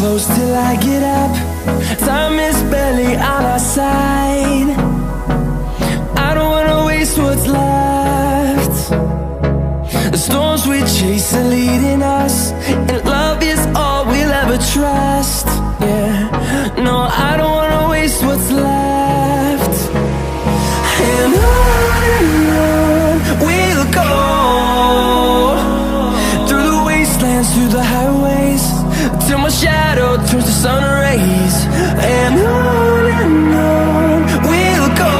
close till I get up. Time is barely on our side. I don't wanna waste what's left. The storms we chase are leading us, and love is all we'll ever trust. Yeah, no, I don't wanna waste what's left. And on we'll go, through the wastelands, through the highways, till my shadow turns to sun rays. And on we'll go,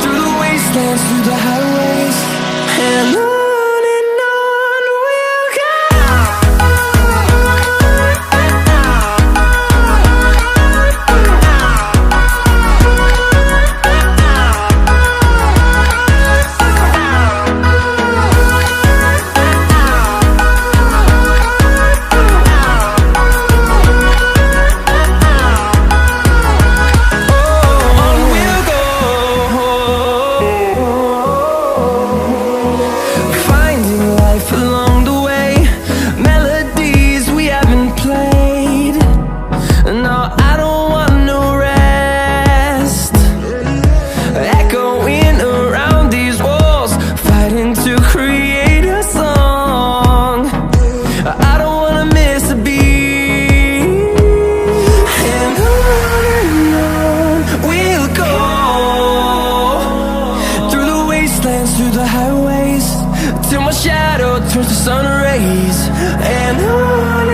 through the wastelands, through the highways, and on we'll go. Through the highways, till my shadow turns to sun rays. And on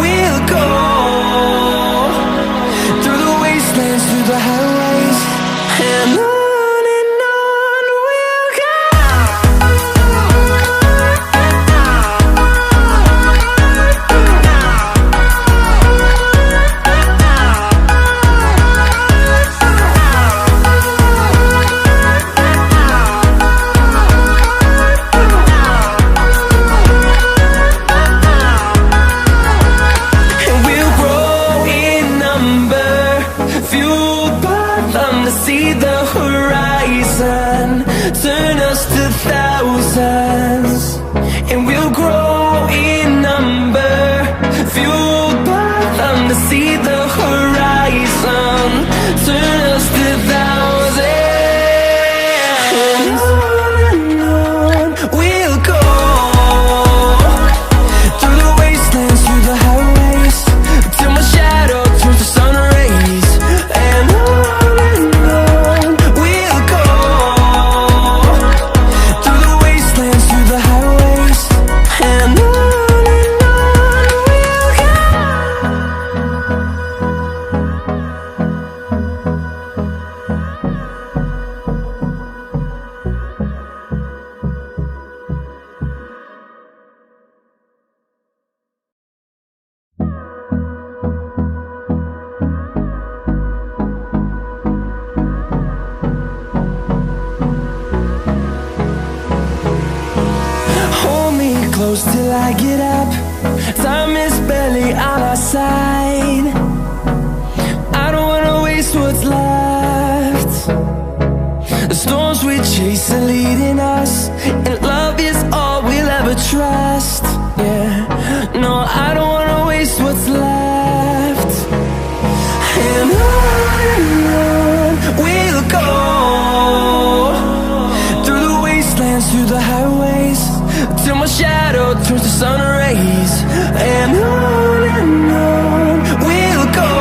we'll go, through the wastelands, through the highways, and on we'll go. See the horizon, turn us to thousands, and we'll grow in number, fueled by them. To see the horizon, turn us to thousands, and on we'll go, through the wastelands, through the highways, till my shadow turns to sun rays. And close till I get up. Time is barely on our side. I don't wanna waste what's left. The storms we chase are leading us, and love is all we'll ever trust. Yeah, no, I don't wanna waste what's left. And on we'll go, through the wastelands, through the highways, till my shadow turns to sun rays. And on we'll go,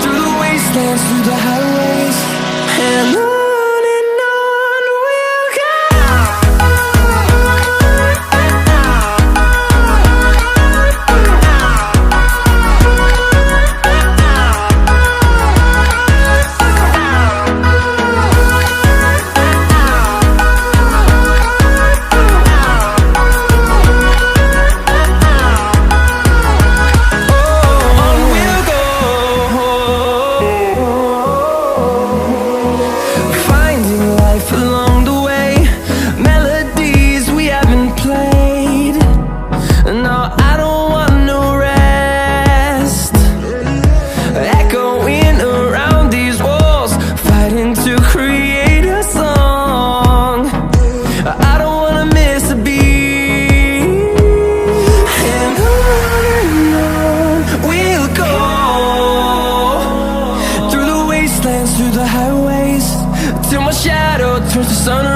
through the wastelands, through the highways, and on.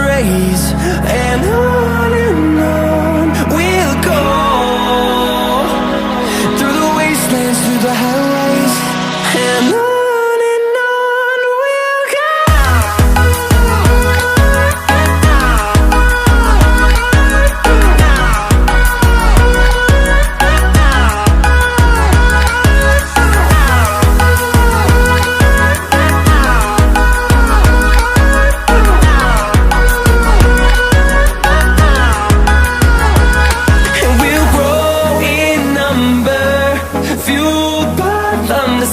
race, and on we'll go, through the wastelands, through the highways, and on we'll go.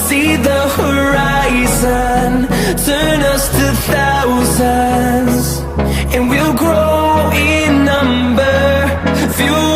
See the horizon, turn us to thousands, and we'll grow in number, fuel